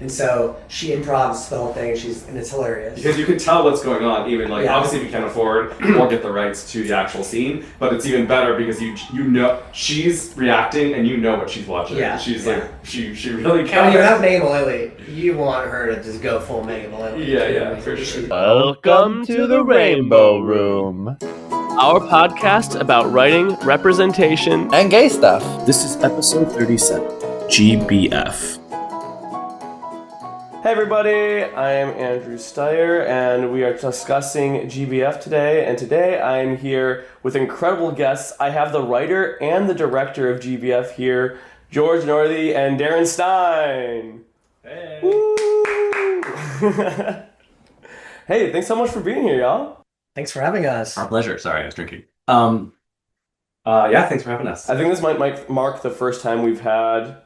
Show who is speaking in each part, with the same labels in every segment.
Speaker 1: And so she improvs the whole thing, and it's hilarious.
Speaker 2: Because you can tell what's going on, even obviously we can't afford or get the rights to the actual scene, but it's even better because you know she's reacting and you know what she's watching.
Speaker 1: Yeah.
Speaker 2: She's like she really
Speaker 1: And
Speaker 2: can.
Speaker 1: when you have Megan Mullally, you want her to just go full Megan Mullally.
Speaker 2: Yeah, for sure.
Speaker 3: Welcome to the Rainbow Room,
Speaker 4: our podcast about writing, representation,
Speaker 3: and gay stuff.
Speaker 4: This is episode 37, G.B.F. Hey everybody, I am Andrew Steyer, and we are discussing G.B.F. today, and today I am here with incredible guests. I have the writer and the director of G.B.F. here, George Northy and Darren Stein.
Speaker 2: Hey.
Speaker 4: Woo! Hey, thanks so much for being here, y'all.
Speaker 1: Thanks for having us.
Speaker 2: Our pleasure. Sorry, I was drinking. Yeah, thanks for having us.
Speaker 4: I think this might mark the first time we've had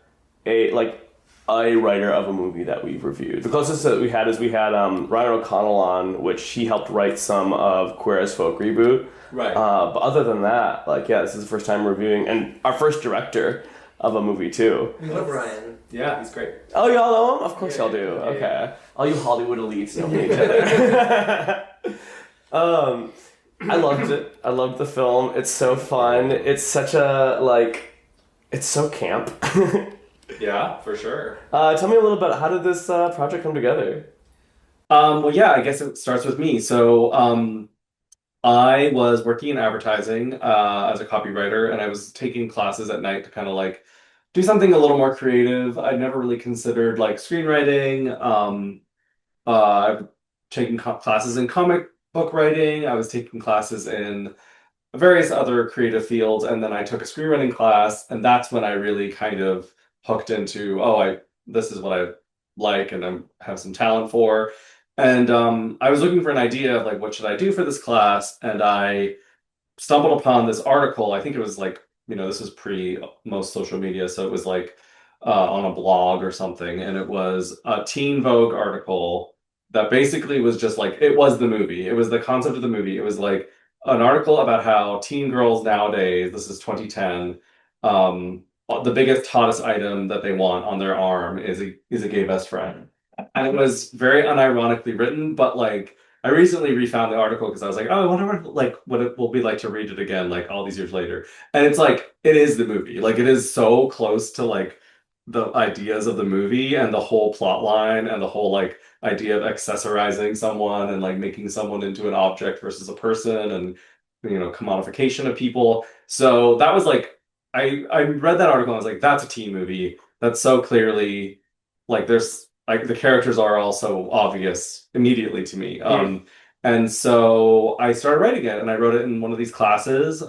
Speaker 4: a writer of a movie that we've reviewed. The closest that we had is Ryan O'Connell on, which he helped write some of Queer as Folk Reboot.
Speaker 2: Right.
Speaker 4: But other than that, this is the first time reviewing, and our first director of a movie too.
Speaker 1: We love Ryan.
Speaker 2: Yeah, he's great.
Speaker 4: Oh, y'all know him? Of course y'all do.
Speaker 2: Yeah.
Speaker 4: Okay. All you Hollywood elites know each other. I loved it. I loved the film. It's so fun. It's such a, it's so camp.
Speaker 2: Yeah, for sure.
Speaker 4: Tell me a little bit, how did this project come together?
Speaker 2: Well, yeah, I guess it starts with me. So, I was working in advertising as a copywriter, and I was taking classes at night to kind of do something a little more creative. I'd never really considered screenwriting. I've taken classes in comic book writing. I was taking classes in various other creative fields, and then I took a screenwriting class, and that's when I really kind of hooked into, this is what I like and I have some talent for. And I was looking for an idea of what should I do for this class, and I stumbled upon this article. I think it was this was pre most social media, so it was on a blog or something, and it was a Teen Vogue article that basically was just it was the movie. It was the concept of the movie. It was an article about how teen girls nowadays, this is 2010, the biggest, hottest item that they want on their arm is a gay best friend. And it was very unironically written, but I recently refound the article because I was I wonder what it will be like to read it again, all these years later. And it's it is the movie. It is so close to the ideas of the movie and the whole plot line and the whole idea of accessorizing someone and making someone into an object versus a person and commodification of people. So that was I read that article and I was that's a teen movie. That's so clearly there's the characters are all so obvious immediately to me. And so I started writing it, and I wrote it in one of these classes.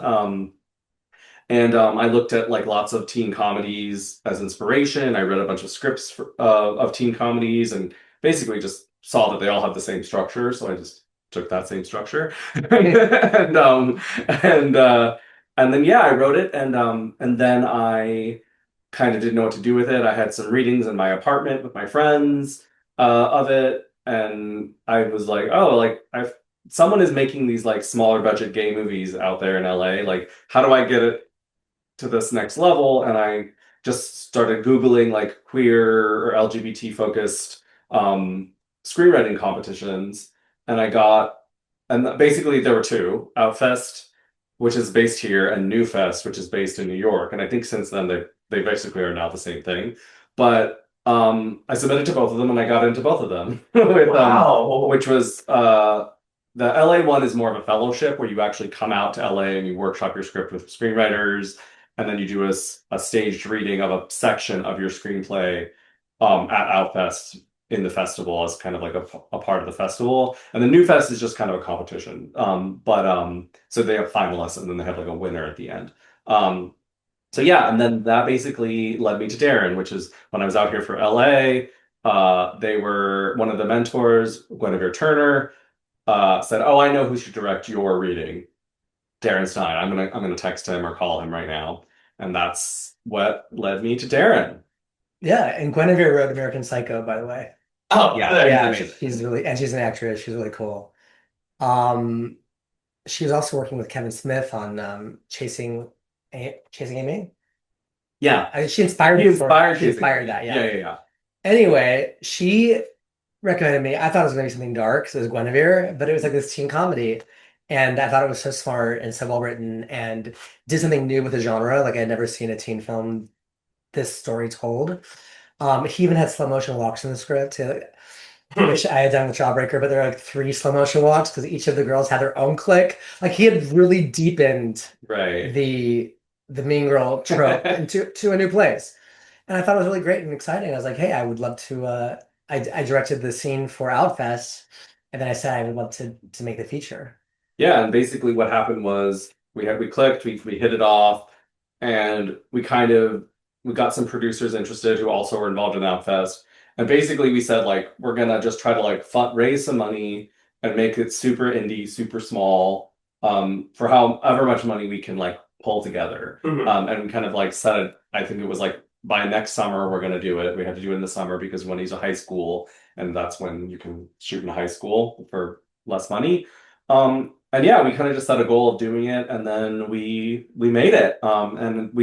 Speaker 2: And I looked at lots of teen comedies as inspiration. I read a bunch of scripts of teen comedies and basically just saw that they all have the same structure. So I just took that same structure. And then I wrote it, and then I kind of didn't know what to do with it. I had some readings in my apartment with my friends of it, and I was someone is making these smaller budget gay movies out there in LA. How do I get it to this next level? And I just started Googling queer or LGBT focused screenwriting competitions, and basically there were two: Outfest, which is based here, and New Fest, which is based in New York. And I think since then they basically are now the same thing. But I submitted to both of them, and I got into both of them.
Speaker 1: Wow.
Speaker 2: Which was the LA one is more of a fellowship where you actually come out to LA and you workshop your script with screenwriters, and then you do a staged reading of a section of your screenplay at Outfest in the festival as kind of a part of the festival. And the New Fest is just kind of a competition. So they have finalists, and then they have a winner at the end. So yeah, and then that basically led me to Darren, which is when I was out here for LA. They were one of the mentors, Guinevere Turner, said, "Oh, I know who should direct your reading, Darren Stein. I'm gonna text him or call him right now," and that's what led me to Darren.
Speaker 1: Yeah, and Guinevere wrote American Psycho, by the way.
Speaker 2: Oh
Speaker 1: yeah, she's an actress. She's really cool. She was also working with Kevin Smith on Chasing Amy.
Speaker 2: Yeah,
Speaker 1: She inspired that.
Speaker 2: Yeah.
Speaker 1: Anyway, she recommended me. I thought it was going to be something dark, so it was Guinevere, but it was like this teen comedy. And I thought it was so smart and so well written and did something new with the genre. Like I'd never seen a teen film this story told. He even had slow motion walks in the script, which I had done with Jawbreaker, but there are like three slow motion walks because each of the girls had their own clique. Like he had really deepened
Speaker 2: Right.
Speaker 1: the mean girl trope into a new place. And I thought it was really great and exciting. I was like, hey, I would love to I directed the scene for Outfest, and then I said I would love to make the feature.
Speaker 2: Yeah, and basically what happened was we clicked, we hit it off, and we got some producers interested who also were involved in Outfest. And basically we said like we're gonna just try to like raise some money and make it super indie, super small, for however much money we can like pull together. And we kind of like set it, I think it was like by next summer we're gonna do it. We had to do it in the summer because when he's a high school, and that's when you can shoot in high school for less money. And yeah, we kind of just set a goal of doing it, and then we made it. And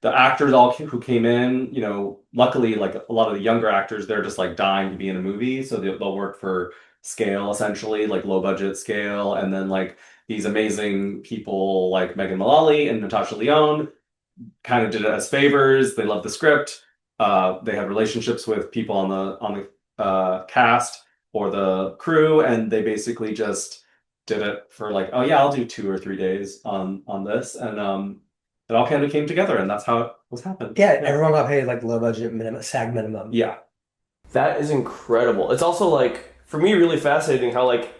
Speaker 2: the actors who came in, you know, luckily like a lot of the younger actors, they're just like dying to be in a movie, so they'll work for scale essentially, like low budget scale, and then like these amazing people like Megan Mullally and Natasha Lyonne kind of did it as favors. They loved the script. They had relationships with people on the cast or the crew, and they basically just did it for like, oh yeah, I'll do 2 or 3 days on this, and it all kind of came together, and that's how it was happened.
Speaker 1: Yeah, everyone got paid like low budget minimum, SAG minimum.
Speaker 2: Yeah.
Speaker 4: That is incredible. It's also like, for me, really fascinating how like,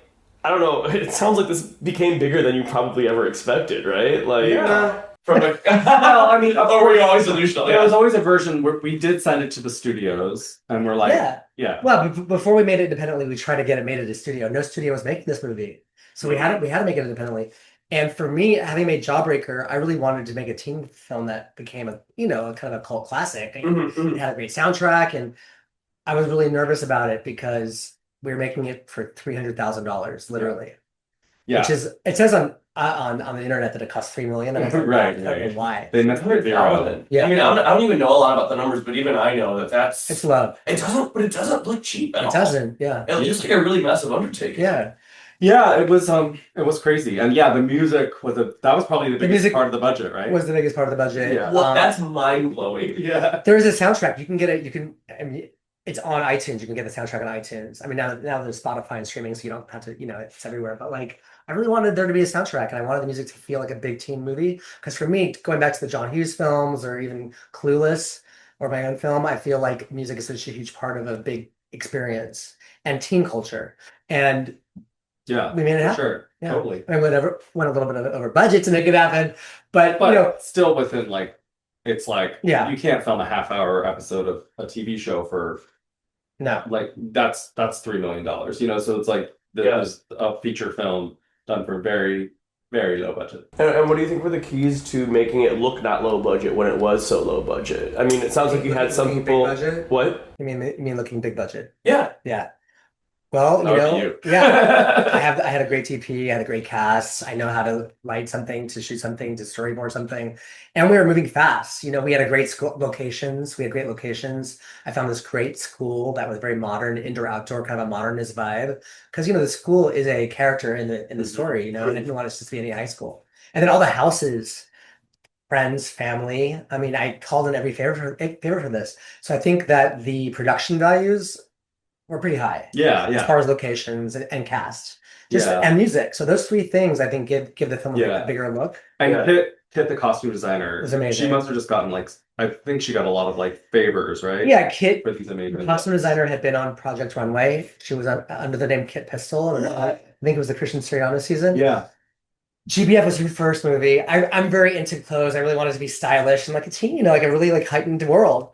Speaker 4: I don't know, it sounds like this became bigger than you probably ever expected, right? Like,
Speaker 2: Yeah.
Speaker 4: from a,
Speaker 2: Well, I mean,
Speaker 4: or were you always delusional?
Speaker 2: there was always a version where we did send it to the studios, and we're like, yeah.
Speaker 1: Well, before we made it independently, we tried to get it made at a studio. No studio was making this movie, so we had to make it independently. And for me, having made Jawbreaker, I really wanted to make a teen film that became a kind of a cult classic. It had a great soundtrack, and I was really nervous about it because we were making it for $300,000, literally.
Speaker 2: Yeah.
Speaker 1: Which is, it says on the internet that it costs $3 million, and I was like,
Speaker 2: Right.
Speaker 1: I don't know why.
Speaker 2: They meant to zero.
Speaker 1: Yeah.
Speaker 5: I mean, I don't even know a lot about the numbers, but even I know that's
Speaker 1: It's low.
Speaker 5: it doesn't look cheap at all.
Speaker 1: It doesn't. Yeah.
Speaker 5: It looks like a really massive undertaking.
Speaker 1: Yeah.
Speaker 2: Yeah, it was crazy. And yeah, the music that was probably the biggest part of the budget, right?
Speaker 1: Was the biggest part of the budget.
Speaker 2: Yeah.
Speaker 5: Well, that's mind blowing.
Speaker 2: Yeah.
Speaker 1: There is a soundtrack. You can get it. I mean, it's on iTunes. You can get the soundtrack on iTunes. I mean, now there's Spotify and streaming, so you don't have to, it's everywhere. But like, I really wanted there to be a soundtrack, and I wanted the music to feel like a big teen movie. Because for me, going back to the John Hughes films or even Clueless or my own film, I feel like music is such a huge part of a big experience and teen culture. And
Speaker 2: Yeah,
Speaker 1: we made it happen.
Speaker 2: Sure,
Speaker 1: Yeah.
Speaker 2: totally.
Speaker 1: I mean, went a little bit over budget to make it happen, but
Speaker 2: still within like, it's like,
Speaker 1: Yeah.
Speaker 2: you can't film a half-hour episode of a TV show for
Speaker 1: no.
Speaker 2: like that's $3 million, so it's like there's a feature film done for very, very low budget.
Speaker 4: and what do you think were the keys to making it look not low budget when it was so low budget? I mean, it sounds like you had some
Speaker 1: Looking
Speaker 4: people.
Speaker 1: big budget?
Speaker 4: What?
Speaker 1: You mean looking big budget?
Speaker 5: Yeah.
Speaker 1: Yeah. Well,
Speaker 2: That would be you.
Speaker 1: yeah, I had a great TP, I had a great cast. I know how to write something, to shoot something, to storyboard something, and we were moving fast. We had a great school locations. We had great locations. I found this great school that was very modern, indoor outdoor, kind of a modernist vibe. Because the school is a character in the story. And I didn't want it to just be any high school. And then all the houses, friends, family. I mean, I called in every favor for this. So I think that the production values were pretty high.
Speaker 2: Yeah,
Speaker 1: As far as locations and cast, and music. So those three things I think give the film a bigger look.
Speaker 2: And Kit, the costume designer,
Speaker 1: was amazing.
Speaker 2: She must have just gotten like, I think she got a lot of like favors, right?
Speaker 1: Yeah, Kit,
Speaker 2: for these amazing
Speaker 1: the costume designer, had been on Project Runway. She was under the name Kit Pistol, and I think it was the Christian Siriano season.
Speaker 2: Yeah.
Speaker 1: G.B.F was her first movie. I'm very into clothes. I really wanted to be stylish and like a teen, like a really like heightened world.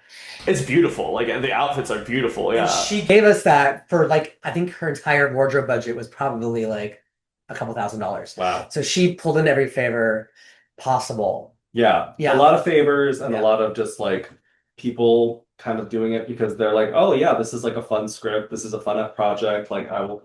Speaker 4: It's beautiful. Like, the outfits are beautiful. Yeah.
Speaker 1: And she gave us that for like, I think her entire wardrobe budget was probably like a couple $1,000s.
Speaker 2: Wow.
Speaker 1: So she pulled in every favor possible.
Speaker 2: Yeah.
Speaker 1: Yeah.
Speaker 2: A lot of favors and
Speaker 1: Yeah.
Speaker 2: a lot of just like people kind of doing it because they're like, oh yeah, this is like a fun script. This is a fun project. Like I will,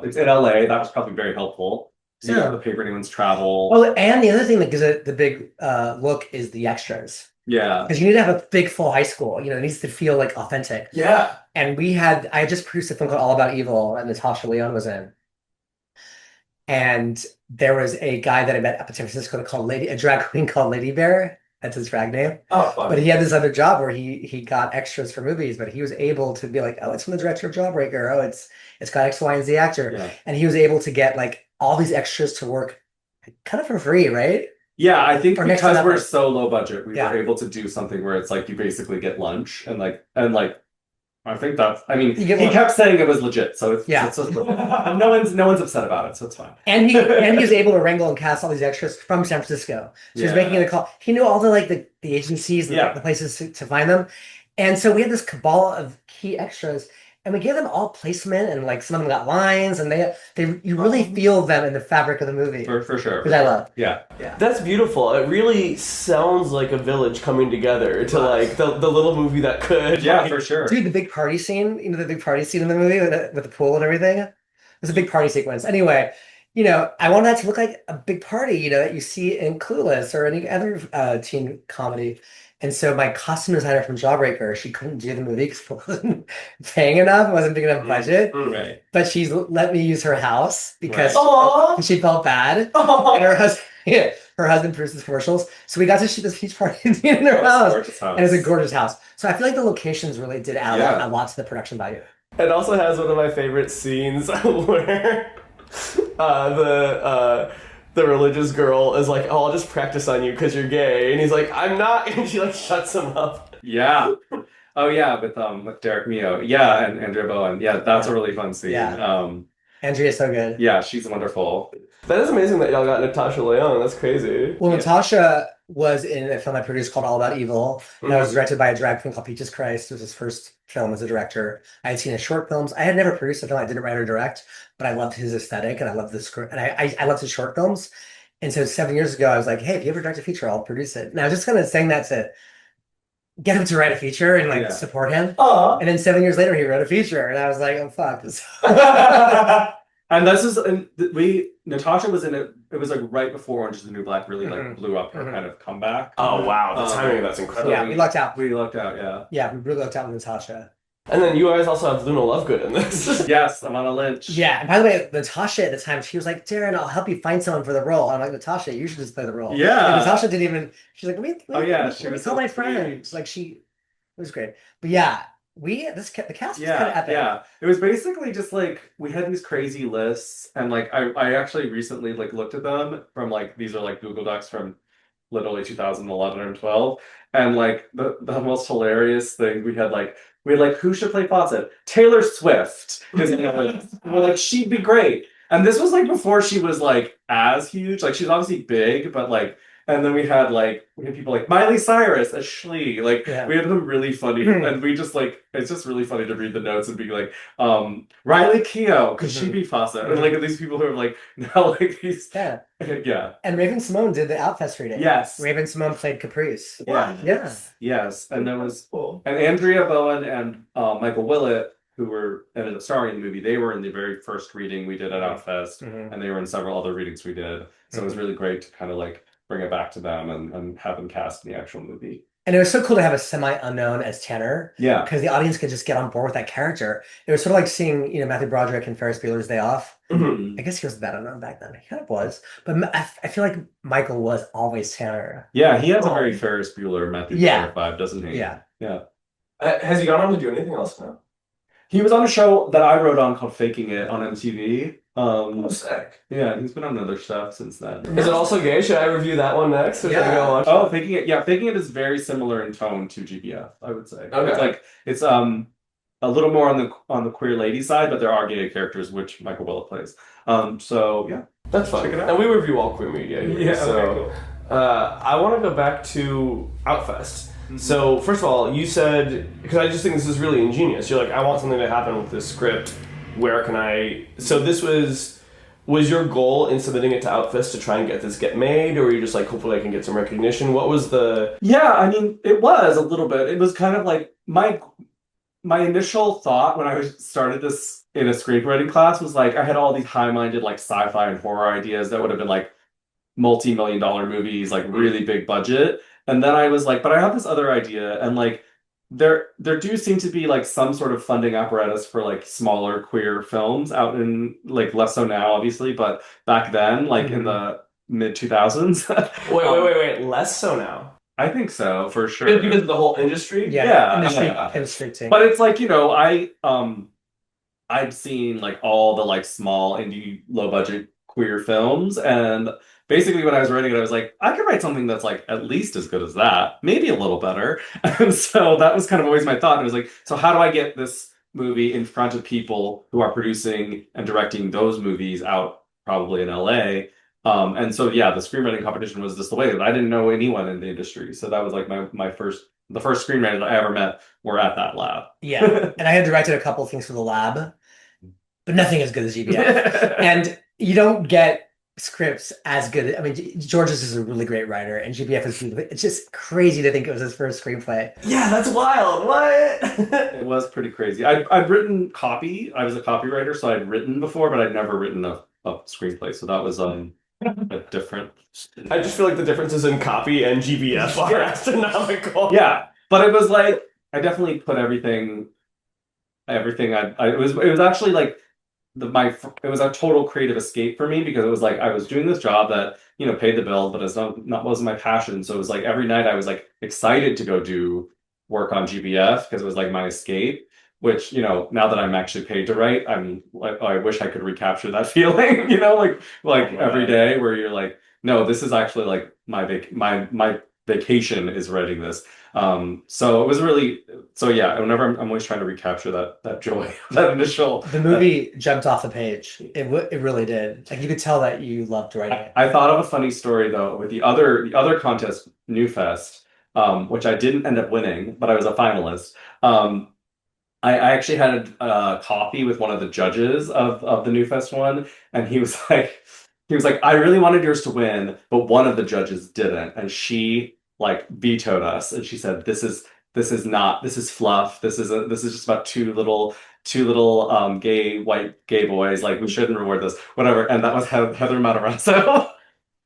Speaker 2: it's in LA. That was probably very helpful. So you
Speaker 1: Yeah.
Speaker 2: don't have to pay for anyone's travel.
Speaker 1: Well, and the other thing that gives it the big look is the extras.
Speaker 2: Yeah.
Speaker 1: Because you need to have a big full high school. It needs to feel like authentic.
Speaker 5: Yeah.
Speaker 1: And I had just produced a film called All About Evil that Natasha Lyonne was in. And there was a guy that I met up in San Francisco called a drag queen called Lady Bear. That's his drag name.
Speaker 5: Oh, fun.
Speaker 1: But he had this other job where he got extras for movies, but he was able to be like, oh, it's from the director of Jawbreaker. Oh, it's got X, Y, and Z actor.
Speaker 2: Yeah.
Speaker 1: And he was able to get like all these extras to work kind of for free, right?
Speaker 2: Yeah, I think
Speaker 1: Or next
Speaker 2: because
Speaker 1: to
Speaker 2: we're
Speaker 1: nothing.
Speaker 2: so low budget, we
Speaker 1: Yeah.
Speaker 2: were able to do something where it's like you basically get lunch and I think that's, I mean,
Speaker 1: You get
Speaker 2: he
Speaker 1: lunch.
Speaker 2: kept saying it was legit, so it's,
Speaker 1: Yeah.
Speaker 2: it's no one's upset about it, so it's fine.
Speaker 1: And he was able to wrangle and cast all these extras from San Francisco. So he was
Speaker 2: Yeah.
Speaker 1: making a call. He knew all the agencies and
Speaker 2: Yeah.
Speaker 1: the places to find them. And so we had this cabal of key extras, and we gave them all placement, and like some of them got lines, and you really feel them in the fabric of the movie,
Speaker 2: For sure.
Speaker 1: which I love.
Speaker 2: Yeah.
Speaker 4: That's beautiful. It really sounds like a village coming together to like the little movie that could.
Speaker 2: Yeah,
Speaker 4: like-
Speaker 2: for sure.
Speaker 1: Dude, the big party scene, the big party scene in the movie with the pool and everything. It was a big party sequence. Anyway, I wanted that to look like a big party, that you see in Clueless or any other teen comedy. And so my costume designer from Jawbreaker, she couldn't do the movie because it wasn't paying enough, it wasn't big enough budget.
Speaker 2: Right.
Speaker 1: But she's let me use her house because
Speaker 5: Aw.
Speaker 1: she felt bad.
Speaker 5: Oh.
Speaker 1: And her husband produces commercials. So we got to shoot this beach party in her
Speaker 2: Oh,
Speaker 1: house.
Speaker 2: gorgeous house.
Speaker 1: And it's a gorgeous house. So I feel like the locations really did add
Speaker 2: Yeah.
Speaker 1: a lot to the production value.
Speaker 4: It also has one of my favorite scenes where the religious girl is like, "Oh, I'll just practice on you because you're gay," and he's like, "I'm not," and she like shuts him up.
Speaker 2: Yeah. Oh yeah, with Derek Mio. Yeah, and Andrea Bowen. Yeah, that's a really fun scene.
Speaker 1: Yeah. Andrea's so good.
Speaker 2: Yeah, she's wonderful.
Speaker 4: That is amazing that y'all got Natasha Lyonne. That's crazy.
Speaker 1: Well,
Speaker 2: Yeah.
Speaker 1: Natasha was in a film I produced called All About Evil. And that was
Speaker 2: Mhm.
Speaker 1: directed by a drag queen called Peaches Christ. It was his first film as a director. I had seen his short films. I had never produced a film. I didn't write or direct, but I loved his aesthetic and I loved the script. And I loved his short films. And so 7 years ago, I was like, hey, if you ever direct a feature, I'll produce it. And I was just kind of saying that to get him to write a feature and
Speaker 2: Yeah.
Speaker 1: support him.
Speaker 5: Aw.
Speaker 1: And then 7 years later, he wrote a feature. And I was like, oh, fuck.
Speaker 2: And this is Natasha was in it. It was like right before Orange is the New Black really like blew up her
Speaker 1: Mhm.
Speaker 2: kind of comeback.
Speaker 4: Oh wow, the timing of that's incredible.
Speaker 1: Yeah, we lucked out.
Speaker 2: We lucked out, yeah.
Speaker 1: Yeah, we really lucked out with Natasha.
Speaker 4: And then you guys also have Luna Lovegood in this.
Speaker 2: Yes, I'm on a lynch.
Speaker 1: Yeah, and by the way, Natasha at the time, she was like, Darren, I'll help you find someone for the role. I'm like, Natasha, you should just play the role.
Speaker 2: Yeah.
Speaker 1: And Natasha didn't even, she's like,
Speaker 2: Oh, yeah,
Speaker 1: let
Speaker 2: she
Speaker 1: me
Speaker 2: was
Speaker 1: call
Speaker 2: so
Speaker 1: my
Speaker 2: sweet.
Speaker 1: friends. Like, it was great. But yeah, the cast was kind of
Speaker 2: Yeah,
Speaker 1: epic.
Speaker 2: yeah. It was basically just like we had these crazy lists, and like I actually recently like looked at them from like these are like Google Docs from literally 2011 or 12, and like the most hilarious thing we had like who should play Fawcett? Taylor Swift is in the list. We're like she'd be great, and this was like before she was like as huge. Like she's obviously big, but like. And then we had people like Miley Cyrus as Shlee. Like
Speaker 1: Yeah.
Speaker 2: we had them really funny, and we just like it's just really funny to read the notes and be like, Riley Keough, could she be Fawcett? And like these people who are like now like these
Speaker 1: Yeah.
Speaker 2: yeah.
Speaker 1: And Raven Simone did the Outfest reading.
Speaker 2: Yes.
Speaker 1: Raven Simone played Caprice.
Speaker 2: Yeah.
Speaker 1: Yeah.
Speaker 2: Yes. And there was
Speaker 5: Cool.
Speaker 2: and Andrea Bowen and Michael Willett, who ended up starring in the movie, they were in the very first reading we did at Outfest,
Speaker 1: Mhm.
Speaker 2: and they were in several other readings we did. So it was really great to kind of like bring it back to them and have them cast in the actual movie.
Speaker 1: And it was so cool to have a semi-unknown as Tanner
Speaker 2: Yeah.
Speaker 1: because the audience could just get on board with that character. It was sort of like seeing, Matthew Broderick in Ferris Bueller's Day Off.
Speaker 2: Mhm.
Speaker 1: I guess he was that unknown back then. He kind of was. But I feel like Michael was always Tanner.
Speaker 2: Yeah, he has a very Ferris Bueller Matthew
Speaker 1: Yeah.
Speaker 2: Broderick vibe, doesn't he?
Speaker 1: Yeah.
Speaker 2: Yeah.
Speaker 5: Has he gone on to do anything else now?
Speaker 2: He was on a show that I wrote on called Faking It on MTV.
Speaker 5: Oh, sick.
Speaker 2: Yeah, he's been on other stuff since then.
Speaker 4: Is it also gay? Should I review that one next? Or should I go watch
Speaker 2: Oh, Faking It. Yeah, Faking It is very similar in tone to G.B.F, I would say.
Speaker 5: Okay.
Speaker 2: It's a little more on the queer lady side, but there are gay characters which Michael Willett plays. So yeah.
Speaker 4: That's fun.
Speaker 2: Check it out.
Speaker 4: And we review all queer media here.
Speaker 2: Yeah,
Speaker 4: so
Speaker 2: okay, cool.
Speaker 4: I want to go back to Outfest.
Speaker 2: Mm-hmm.
Speaker 4: So first of all, you said, because I just think this is really ingenious. You're like, I want something to happen with this script. Where can I? So this was your goal in submitting it to Outfest to try and get made, or were you just like, hopefully I can get some recognition? What was the?
Speaker 2: Yeah, I mean, it was a little bit. It was kind of like my initial thought when I started this in a screenwriting class was like I had all these high-minded like sci-fi and horror ideas that would have been like multi-million-dollar movies, like really big budget. And then I was like, but I have this other idea, and like there do seem to be like some sort of funding apparatus for like smaller queer films out in like less so now, obviously, but back then, like in the mid 2000s.
Speaker 4: Wait. Less so now.
Speaker 2: I think so for sure.
Speaker 5: Because of the whole industry?
Speaker 2: Yeah.
Speaker 1: industry thing.
Speaker 2: But it's like, I'd seen like all the like small indie low budget queer films, and basically when I was writing it I was like, I could write something that's like at least as good as that, maybe a little better. And so that was kind of always my thought. It was like, so how do I get this movie in front of people who are producing and directing those movies out probably in LA? And so yeah, the screenwriting competition was just the way that I didn't know anyone in the industry. So that was like the first screenwriters I ever met were at that lab.
Speaker 1: Yeah, and I had directed a couple of things for the lab, but nothing as good as G.B.F. And you don't get scripts as good. I mean, George's is a really great writer, and G.B.F. is really, it's just crazy to think it was his first screenplay.
Speaker 4: Yeah, that's wild. What?
Speaker 2: It was pretty crazy. I'd written copy. I was a copywriter, so I'd written before, but I'd never written a screenplay. So that was a different.
Speaker 4: I just feel like the differences in copy and GBF are astronomical.
Speaker 2: Yeah, but it was like I definitely put everything it was actually like it was a total creative escape for me, because it was like I was doing this job that paid the bills, but it's not wasn't my passion. So it was like every night I was like excited to go do work on GBF because it was like my escape. Which now that I'm actually paid to write, I'm like, oh, I wish I could recapture that feeling. Every day where you're like, no, this is actually like my vacation is writing this. So it was really yeah. Whenever I'm always trying to recapture that joy, that initial.
Speaker 1: The movie jumped off the page. It really did. Like you could tell that you loved writing it.
Speaker 2: I thought of a funny story though with the other contest, New Fest, which I didn't end up winning, but I was a finalist. I actually had a coffee with one of the judges of the New Fest one, and he was like, I really wanted yours to win, but one of the judges didn't, and she like vetoed us, and she said, this is fluff. This is just about two little white gay boys. Like we shouldn't reward this, whatever. And that was Heather Matarazzo.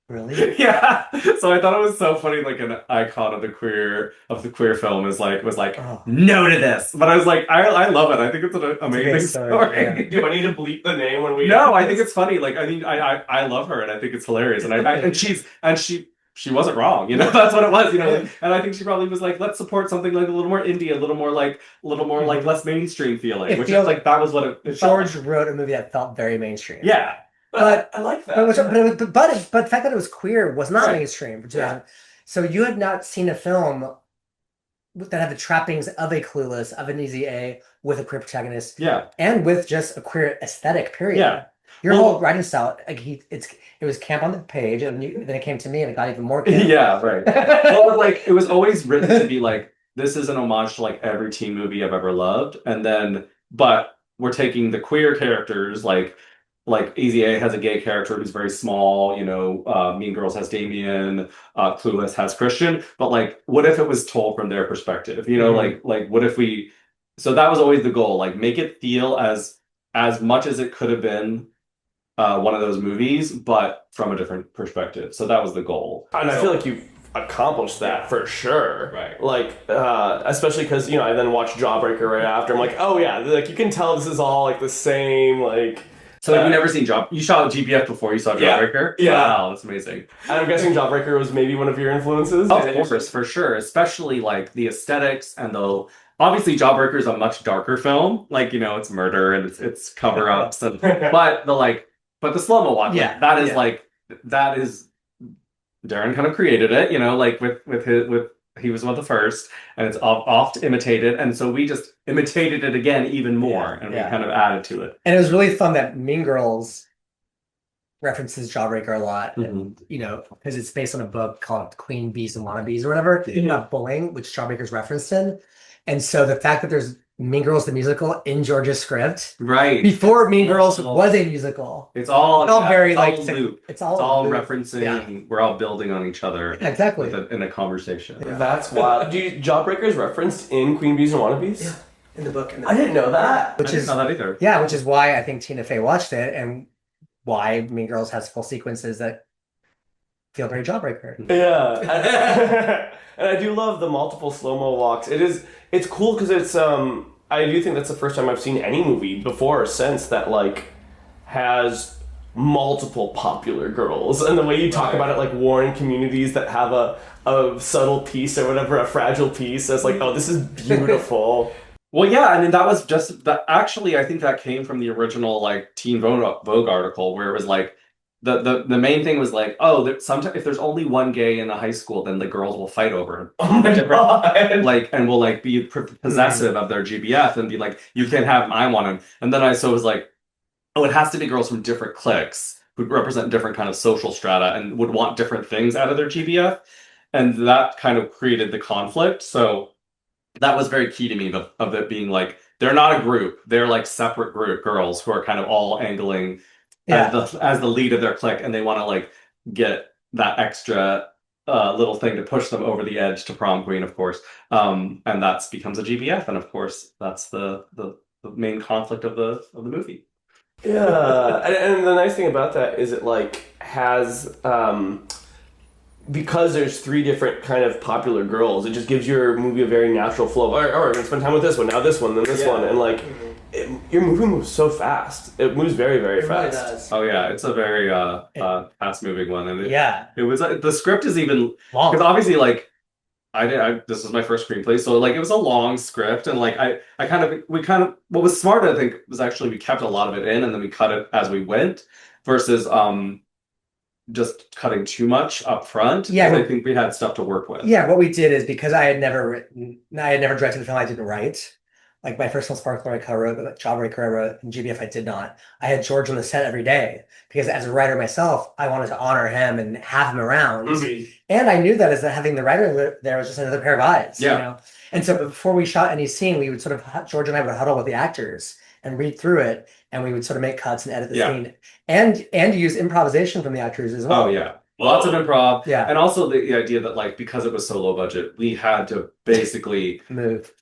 Speaker 1: Really?
Speaker 2: Yeah. So I thought it was so funny, like an icon of the queer film was like no to this. But I was like, I love it. I think it's an amazing story.
Speaker 1: Yeah.
Speaker 4: Do I need to bleep the name when we?
Speaker 2: No, I think it's funny. Like I mean, I love her, and I think it's hilarious. And she wasn't wrong. That's what it was. And I think she probably was like, let's support something like a little more indie, a little more like less mainstream feeling. Which is like that was what it
Speaker 1: George
Speaker 2: felt like.
Speaker 1: wrote a movie that felt very mainstream.
Speaker 2: Yeah.
Speaker 1: But
Speaker 5: I like that.
Speaker 1: But the fact that it was queer was not
Speaker 2: Right.
Speaker 1: mainstream.
Speaker 2: Yeah.
Speaker 1: So you had not seen a film that had the trappings of a Clueless, of an Easy A, with a queer protagonist,
Speaker 2: Yeah.
Speaker 1: and with just a queer aesthetic. Period.
Speaker 2: Yeah.
Speaker 1: Your
Speaker 2: Well-
Speaker 1: whole writing style, like it was camp on the page, and then it came to me, and it got even more camp.
Speaker 2: Yeah, right. Well, it was always written to be like, this is an homage to like every teen movie I've ever loved, but we're taking the queer characters, like Easy A has a gay character who's very small, Mean Girls has Damien, Clueless has Christian, but like, what if it was told from their perspective? What if we? So that was always the goal, like make it feel as much as it could have been one of those movies, but from a different perspective. So that was the goal.
Speaker 4: And I feel like you accomplished that for sure.
Speaker 2: Right.
Speaker 4: Like, especially because, I then watched Jawbreaker right after. I'm like, oh yeah, like you can tell this is all like the same, like.
Speaker 2: So have you never seen You saw G.B.F. before you saw Jawbreaker?
Speaker 5: Yeah.
Speaker 2: Wow, that's amazing.
Speaker 4: And I'm guessing Jawbreaker was maybe one of your influences?
Speaker 2: Of course, for sure. Especially like the aesthetics and obviously Jawbreaker is a much darker film. Like, it's murder and it's cover-ups but the slow-mo one.
Speaker 1: Yeah.
Speaker 2: That is Darren kind of created it, with he was one of the first, and it's oft imitated, and so we just imitated it again even more, and we kind of added to it.
Speaker 1: And it was really fun that Mean Girls references Jawbreaker a lot, and because it's based on a book called Queen Bees and Wannabes or whatever, about bullying, which Jawbreaker's referenced in. And so the fact that there's Mean Girls the musical in George's script,
Speaker 2: right
Speaker 1: before Mean Girls was a musical,
Speaker 2: it's all
Speaker 1: very
Speaker 2: loop.
Speaker 1: It's all
Speaker 2: referencing. Yeah. We're all building on each other.
Speaker 1: Exactly.
Speaker 2: In a conversation.
Speaker 4: Yeah. That's wild. Jawbreaker is referenced in Queen Bees and Wannabes?
Speaker 1: Yeah. In the book.
Speaker 4: I didn't know that.
Speaker 2: I didn't know that either.
Speaker 1: Yeah, which is why I think Tina Fey watched it, and why Mean Girls has full sequences that feel very Jawbreaker.
Speaker 4: Yeah. And I do love the multiple slow-mo walks. It's cool because it's I do think that's the first time I've seen any movie before or since that like has multiple popular girls, and the way you talk about it, like warring communities that have a subtle piece or whatever, a fragile piece, as like, oh, this is beautiful.
Speaker 2: Well, yeah, I mean that was just that. Actually, I think that came from the original like Teen Vogue article, where it was like the main thing was like, oh, sometimes if there's only one gay in a high school, then the girls will fight over it.
Speaker 5: Oh my god!
Speaker 2: Like, and will like be possessive of their GBF and be like, you can't have him, I want him. And then I was like, oh, it has to be girls from different cliques who represent different kind of social strata and would want different things out of their GBF, and that kind of created the conflict. So that was very key to me of it being like they're not a group; they're like separate group girls who are kind of all angling as the lead of their clique, and they want to like get that extra little thing to push them over the edge to prom queen, of course. And that becomes a GBF, and of course that's the main conflict of the movie.
Speaker 4: Yeah, and the nice thing about that is it like has because there's three different kind of popular girls, it just gives your movie a very natural flow. All right, we're gonna spend time with this one, now this one, then this one, and like your movie moves so fast. It moves very, very fast.
Speaker 1: Really does.
Speaker 2: Oh yeah, it's a very fast moving one, and
Speaker 1: it
Speaker 2: was the script is even
Speaker 1: long.
Speaker 2: because obviously like this was my first screenplay, so like it was a long script, and like we kind of what was smart, I think, was actually we kept a lot of it in, and then we cut it as we went, versus just cutting too much up front.
Speaker 1: Yeah,
Speaker 2: I think we had stuff to work with.
Speaker 1: Yeah, what we did is because I had never directed a film I didn't write. Like my first film, Sparkler, I co-wrote, but Jawbreaker I wrote, and G.B.F. I did not. I had George on the set every day because as a writer myself, I wanted to honor him and have him around.
Speaker 2: Mm-hmm.
Speaker 1: And I knew that as having the writer there was just another pair of eyes.
Speaker 2: Yeah.
Speaker 1: You know? And so before we shot any scene, we would sort of, George and I would huddle with the actors and read through it, and we would sort of make cuts and edit the scene. And use improvisation from the actors as well.
Speaker 2: Oh yeah. Lots of improv.
Speaker 1: Yeah.
Speaker 2: And also the idea that like because it was so low budget, we had to basically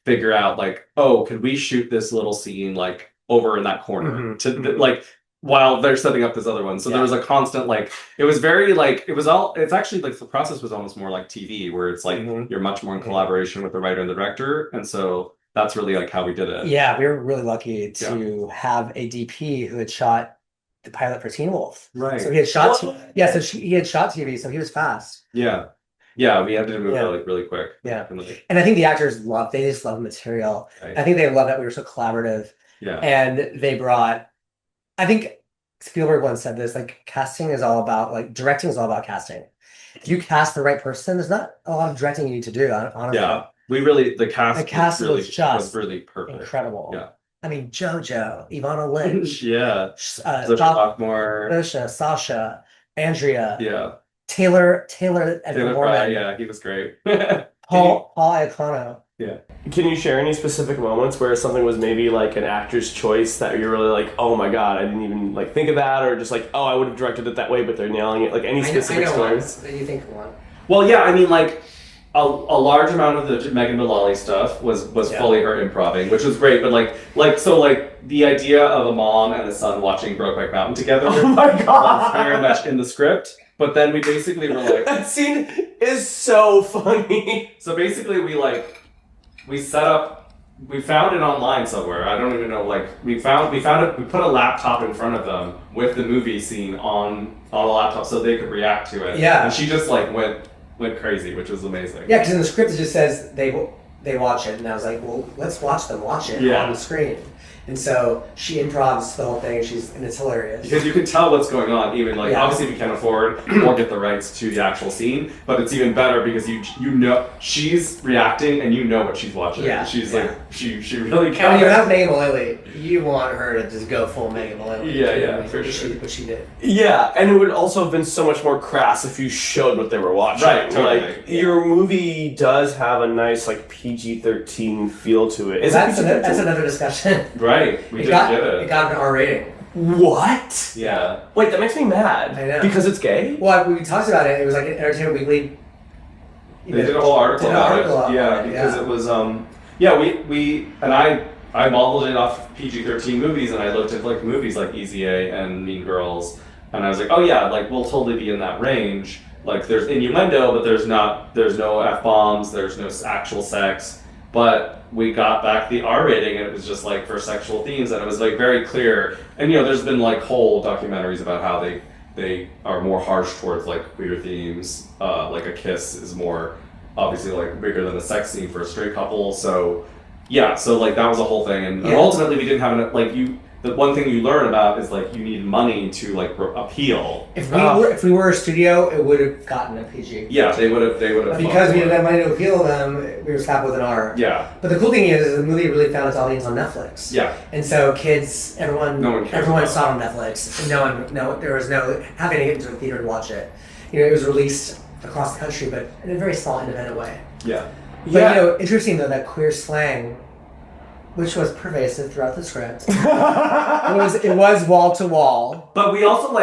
Speaker 2: figure out like, oh, could we shoot this little scene like over in that corner like while they're setting up this other one. So there was a constant like it was very like it's actually like the process was almost more like TV, where it's like you're much more in collaboration with the writer and the director. And so that's really like how we did it.
Speaker 1: Yeah, we were really lucky to have a DP who had shot the pilot for Teen Wolf.
Speaker 2: Right.
Speaker 1: So he had shot he had shot TV, so he was fast.
Speaker 2: Yeah. Yeah, we had to move like really quick.
Speaker 1: Yeah. And I think the actors they just love the material. Right. I think they love that we were so collaborative.
Speaker 2: Yeah.
Speaker 1: And they brought, I think Spielberg once said this, like casting is all about, like directing is all about casting. If you cast the right person, there's not a lot of directing you need to do, honestly.
Speaker 2: Yeah. The cast
Speaker 1: was just
Speaker 2: really perfect.
Speaker 1: Incredible.
Speaker 2: Yeah.
Speaker 1: I mean, JoJo, Ivana Lynch.
Speaker 2: Yeah.
Speaker 1: Sasha, Andrea.
Speaker 2: Yeah.
Speaker 1: Taylor Mormon.
Speaker 2: Yeah, he was great.
Speaker 1: Paul Iacono.
Speaker 2: Yeah.
Speaker 4: Can you share any specific moments where something was maybe like an actor's choice that you're really like, oh my god, I didn't even like think of that, or just like, oh, I would have directed it that way, but they're nailing it? Like any specific stories?
Speaker 1: What do you think of one?
Speaker 2: Well, yeah, I mean, like a large amount of the Megan Mullally stuff was fully her improvising, which was great. But like the idea of a mom and a son watching Brokeback Mountain together.
Speaker 4: Oh my god!
Speaker 2: Was very much in the script. But then we basically were like,
Speaker 4: that scene is so funny.
Speaker 2: So basically, we set up. We found it online somewhere. I don't even know. Like we found it. We put a laptop in front of them with the movie scene on the laptop so they could react to it.
Speaker 1: Yeah.
Speaker 2: And she just like went crazy, which was amazing.
Speaker 1: Yeah, because in the script it just says they watch it, and I was like, well, let's watch them watch it on the screen. And so she improvs the whole thing, and it's hilarious.
Speaker 2: Because you can tell what's going on, even like obviously we can't afford or get the rights to the actual scene, but it's even better because you know she's reacting and you know what she's watching.
Speaker 1: Yeah.
Speaker 2: She's like she really
Speaker 1: can. And when you have Megan Mullally, you want her to just go full Megan Mullally.
Speaker 2: Yeah, for sure.
Speaker 1: What she did.
Speaker 4: Yeah, and it would also have been so much more crass if you showed what they were watching.
Speaker 2: Right, totally.
Speaker 4: Like your movie does have a nice like PG-13 feel to it.
Speaker 1: That's another discussion.
Speaker 2: Right. We didn't get it.
Speaker 1: It got an R rating.
Speaker 4: What?
Speaker 2: Yeah.
Speaker 4: Wait, that makes me mad.
Speaker 1: I know.
Speaker 4: Because it's gay?
Speaker 1: Well, we talked about it. It was like an Entertainment Weekly.
Speaker 2: They did a whole article about it. Yeah, because it was I modeled it off PG-13 movies, and I looked at like movies like Easy A and Mean Girls, And I was like, oh yeah, like we'll totally be in that range. Like there's innuendo, but there's no F-bombs, there's no actual sex. But we got back the R rating, and it was just like for sexual themes, and it was like very clear. And there's been like whole documentaries about how they are more harsh towards like queer themes. Like a kiss is more obviously like bigger than a sex scene for a straight couple. So yeah, so like that was a whole thing, and ultimately we didn't have enough. Like the one thing you learn about is like you need money to like appeal.
Speaker 1: If we were a studio, it would have gotten a PG.
Speaker 2: Yeah, they would have.
Speaker 1: But because we didn't have money to appeal them, we were slapped with an R.
Speaker 2: Yeah.
Speaker 1: But the cool thing is the movie really found its audience on Netflix.
Speaker 2: Yeah.
Speaker 1: And so kids, everyone
Speaker 2: cares
Speaker 1: saw it on Netflix. And there was no having to get into a theater to watch it. It was released across the country, but in a very small, independent way.
Speaker 2: Yeah.
Speaker 1: But interesting though that queer slang, which was pervasive throughout the script, it was wall to wall.
Speaker 2: But we also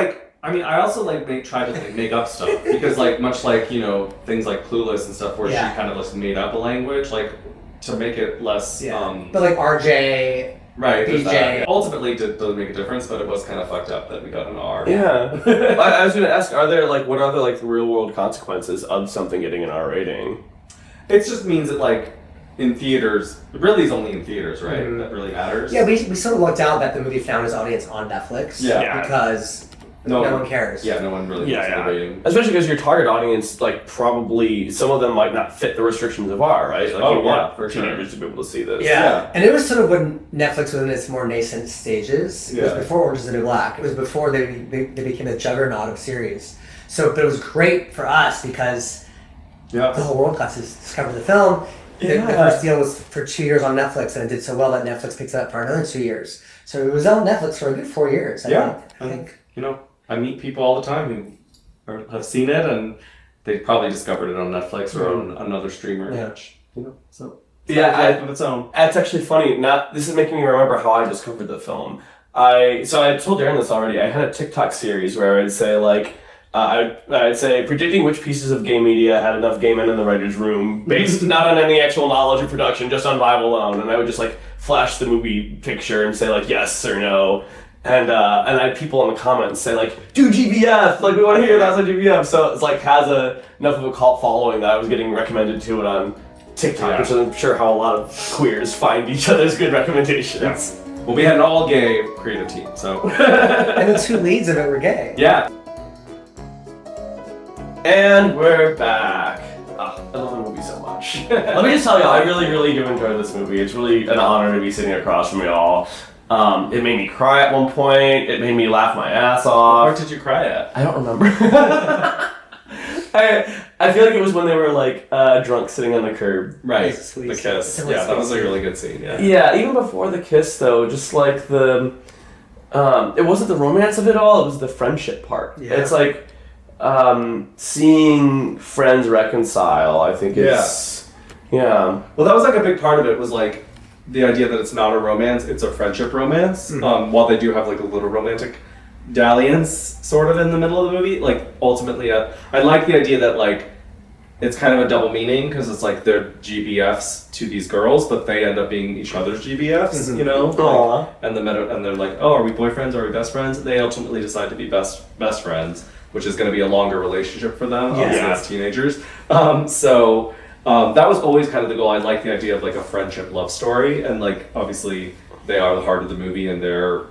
Speaker 2: I also try to make up stuff because much like things like Clueless and stuff where she kind of just made up a language to make it less.
Speaker 1: But like RJ.
Speaker 2: Right,
Speaker 1: BJ.
Speaker 2: Ultimately, it doesn't make a difference, but it was kind of fucked up that we got an R.
Speaker 4: Yeah. I was going to ask, what are the real world consequences of something getting an R rating?
Speaker 2: It just means that in theaters, it really is only in theaters, right?
Speaker 1: Mm-hmm.
Speaker 2: That really matters.
Speaker 1: Yeah, we sort of lucked out that the movie found its audience on Netflix.
Speaker 2: Yeah.
Speaker 1: Because no one cares.
Speaker 2: Yeah, no one really cares the rating.
Speaker 4: Especially because your target audience, probably some of them might not fit the restrictions of R, right? You want for teenagers to be able to see this.
Speaker 1: Yeah. And it was sort of when Netflix was in its more nascent stages. It was before Orange is the New Black. It was before they became a juggernaut of series. But it was great for us because the whole world got to discover the film. The first deal was for 2 years on Netflix, and it did so well that Netflix picked it up for another 2 years. So it was on Netflix for a good 4 years. I think.
Speaker 2: I meet people all the time who have seen it, and they probably discovered it on Netflix or on another streamer.
Speaker 1: Yeah.
Speaker 2: So
Speaker 4: of
Speaker 2: its own.
Speaker 4: It's actually funny. This is making me remember how I discovered the film. I told Darren this already. I had a TikTok series where I'd say I'd say predicting which pieces of gay media had enough gay men in the writer's room, based not on any actual knowledge or production, just on vibe alone. And I would just flash the movie picture and say yes or no. And I had people in the comments say do G.B.F, we want to hear that's on G.B.F. So it's has enough of a cult following that I was getting recommended to it on TikTok, which I'm sure how a lot of queers find each other's good recommendations.
Speaker 2: Yeah. Well, we had an all gay creative team, so.
Speaker 1: And the two leads of it were gay.
Speaker 2: Yeah.
Speaker 4: And we're back. I love the movie so much. Let me just tell you, I really, really do enjoy this movie. It's really an honor to be sitting across from y'all. It made me cry at one point. It made me laugh my ass off.
Speaker 2: Where did you cry at?
Speaker 4: I don't remember. I feel like it was when they were drunk sitting on the curb.
Speaker 2: Right, the kiss. Yeah, that was a really good scene.
Speaker 4: Yeah, even before the kiss though, just the, it wasn't the romance of it all. It was the friendship part.
Speaker 1: Yeah.
Speaker 4: It's seeing friends reconcile. I think it's
Speaker 2: Well, that was a big part of it. Was the idea that it's not a romance, it's a friendship romance.
Speaker 1: Mm-hmm.
Speaker 2: While they do have a little romantic dalliance sort of in the middle of the movie, ultimately, I like the idea that it's kind of a double meaning because it's they're G.B.Fs to these girls, but they end up being each other's G.B.Fs,
Speaker 4: Aww.
Speaker 2: And they're oh, are we boyfriends? Are we best friends? They ultimately decide to be best friends, which is going to be a longer relationship for them as teenagers. That was always kind of the goal. I like the idea of a friendship love story, and obviously they are the heart of the movie, and their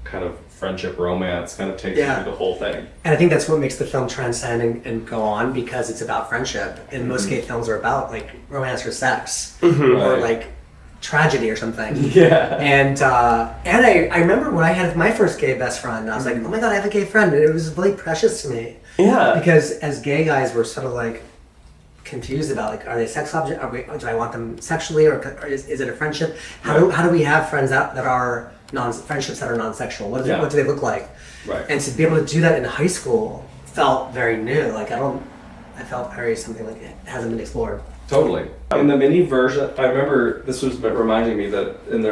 Speaker 2: kind of friendship romance kind of takes you through the whole thing.
Speaker 1: And I think that's what makes the film transcend and go on, because it's about friendship. And most gay films are about romance or sex, or tragedy or something.
Speaker 2: Yeah.
Speaker 1: And I remember when I had my first gay best friend, I was oh my god, I have a gay friend, and it was really precious to me.
Speaker 4: Yeah.
Speaker 1: Because as gay guys, we're sort of confused about are they sex object? Do I want them sexually, or is it a friendship? How do we have friends that are friendships that are non-sexual? What do they look like?
Speaker 2: Right.
Speaker 1: And to be able to do that in high school felt very new. I felt very something it hasn't been explored.
Speaker 2: Totally. In the mini version, I remember this was reminding me that, and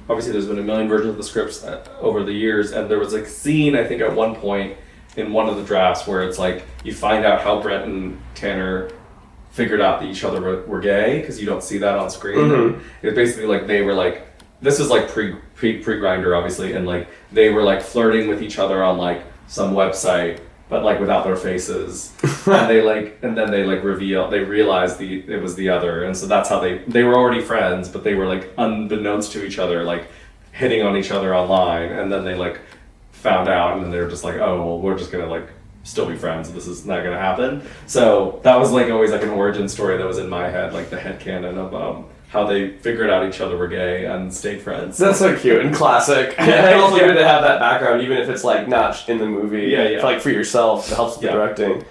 Speaker 2: obviously there's been a million versions of the scripts over the years, and there was a scene, I think at one point in one of the drafts where it's you find out how Brett and Tanner figured out that each other were gay, because you don't see that on screen. Mm-hmm. It was basically they were this is pre Grindr obviously, and they were flirting with each other on some website, but like without their faces, and then they realized it was the other, and so that's how they were already friends, but they were like unbeknownst to each other, like hitting on each other online, and then they like found out, and then they were just like, oh well, we're just gonna like still be friends. This is not gonna happen. So that was like always like an origin story that was in my head, like the headcanon of how they figured out each other were gay and stayed friends.
Speaker 4: That's so cute and classic.
Speaker 2: Yeah,
Speaker 4: And also
Speaker 2: yeah.
Speaker 4: good to have that background, even if it's like not in the movie.
Speaker 2: Yeah.
Speaker 4: Like for yourself, it helps with the
Speaker 2: Yeah.
Speaker 4: directing.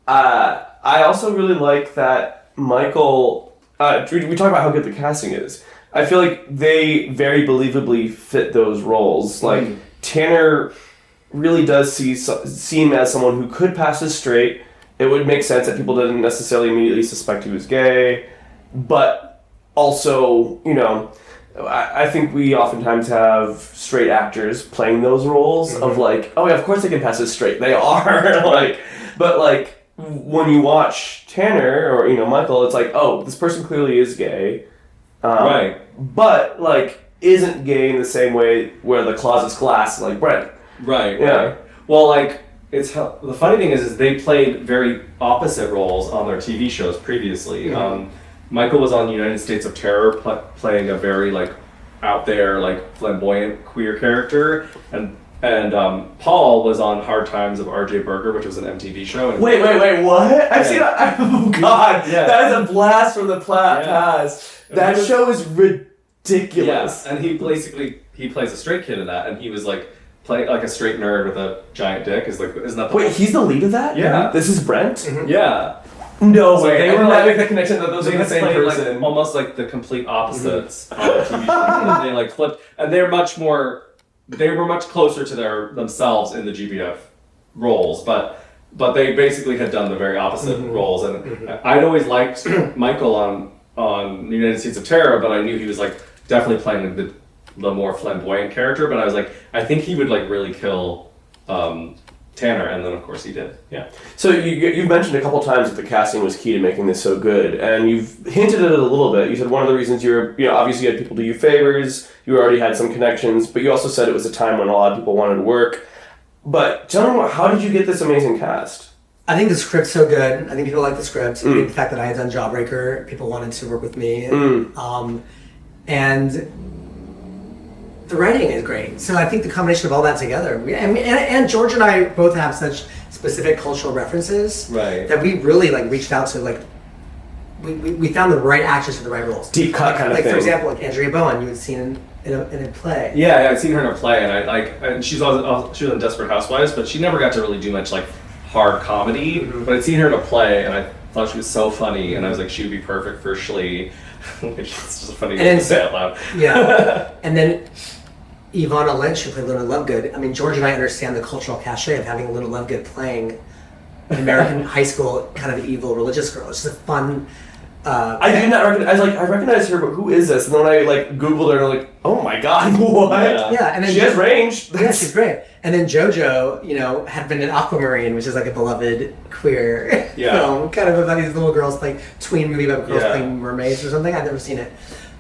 Speaker 4: I also really like that Michael. We talk about how good the casting is. I feel like they very believably fit those roles. Like Tanner really does seem as someone who could pass as straight. It would make sense that people didn't necessarily immediately suspect he was gay. But also, you know, I think we oftentimes have straight actors playing those roles of like, oh yeah, of course they can pass as straight. They are. Like, but like when you watch Tanner or, you know, Michael, it's like, oh, this person clearly is gay.
Speaker 2: Right.
Speaker 4: But like isn't gay in the same way where the closet's glass like Brent.
Speaker 2: Right.
Speaker 4: Yeah.
Speaker 2: Right. Well, like the funny thing is they played very opposite roles on their TV shows previously. Michael was on United States of Terror, playing a very like out there, like flamboyant queer character, and Paul was on Hard Times of R.J. Berger, which was an MTV show. And
Speaker 4: Wait, what? I've seen that. Oh god,
Speaker 2: Yeah.
Speaker 4: that is a blast from the past. That show is ridiculous.
Speaker 2: Yeah, and he plays a straight kid in that, and he was like playing like a straight nerd with a giant dick. Isn't that the
Speaker 4: Wait, he's the lead of that?
Speaker 2: Yeah.
Speaker 4: This is Brent?
Speaker 2: Yeah.
Speaker 4: No
Speaker 2: So
Speaker 4: way.
Speaker 2: they
Speaker 4: I
Speaker 2: were
Speaker 4: did not
Speaker 2: like-
Speaker 4: make the connection that those are the same
Speaker 2: played,
Speaker 4: person.
Speaker 2: like, almost like the complete opposites on the TV show. And they like flipped, and they were much closer to themselves in the G.B.F. roles, but they basically had done the very opposite roles. And I'd always liked Michael on United States of Terror, but I knew he was like definitely playing the more flamboyant character. But I was like, I think he would like really kill Tanner, and then of course he did. Yeah.
Speaker 4: So you've mentioned a couple times that the casting was key to making this so good, and you've hinted at it a little bit. You said one of the reasons obviously you had people do you favors, you already had some connections, but you also said it was a time when a lot of people wanted to work. But tell me, how did you get this amazing cast?
Speaker 1: I think the script's so good. I think people like the script. I think the fact that I had done Jawbreaker, people wanted to work with me. And the writing is great. So I think the combination of all that together, and George and I both have such specific cultural references
Speaker 2: Right.
Speaker 1: that we really like reached out to like we found the right actors for the right roles.
Speaker 4: Deep cut kind of
Speaker 1: like
Speaker 4: thing.
Speaker 1: for example, like Andrea Bowen, you had seen in a play.
Speaker 2: Yeah, I'd seen her in a play, and she was in Desperate Housewives, but she never got to really do much like hard comedy. But I'd seen her in a play, and I thought she was so funny, and I was like, she would be perfect for Shlee. Which is just funny
Speaker 1: And
Speaker 2: to say out loud.
Speaker 1: Yeah, and then Ivana Lynch, who played Luna Lovegood. I mean, George and I understand the cultural cachet of having Luna Lovegood playing an American high school kind of evil religious girl. It's just a fun.
Speaker 4: I did not recognize. I recognized her, but who is this? And then when I like Googled her, and I'm like, oh my god, what?
Speaker 1: Yeah, and then
Speaker 4: She has range.
Speaker 1: Yeah, she's great. And then JoJo, had been in Aquamarine, which is like a beloved queer film, kind of about these little girls playing tween movie about girls playing mermaids or something. I've never seen it,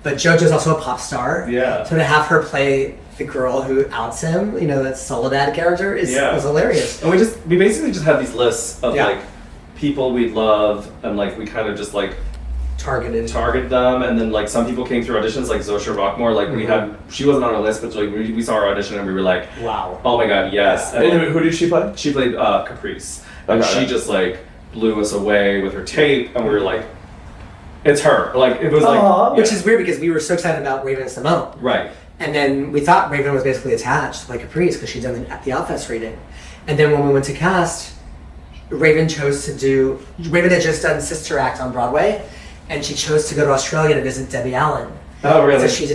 Speaker 1: but JoJo's also a pop star.
Speaker 2: Yeah.
Speaker 1: So to have her play the girl who outs him, that Soledad character was hilarious.
Speaker 2: And we basically just had these lists of
Speaker 1: Yeah.
Speaker 2: like people we love, and like we kind of just like target them, and then like some people came through auditions, like Zosha Rockmore. Like she wasn't on our list, but like we saw her audition and we were like,
Speaker 1: wow,
Speaker 2: oh my god, yes.
Speaker 4: And who did she play?
Speaker 2: She played Caprice, and
Speaker 4: Okay.
Speaker 2: she just like blew us away with her tape, and we were like, it's her. Like it was like,
Speaker 1: which is weird because we were so excited about Raven Simone.
Speaker 2: right.
Speaker 1: And then we thought Raven was basically attached, like Caprice, because she'd done the Outfest reading. And then when we went to cast, Raven had just done Sister Act on Broadway, and she chose to go to Australia to visit Debbie Allen.
Speaker 2: Oh really?
Speaker 1: So she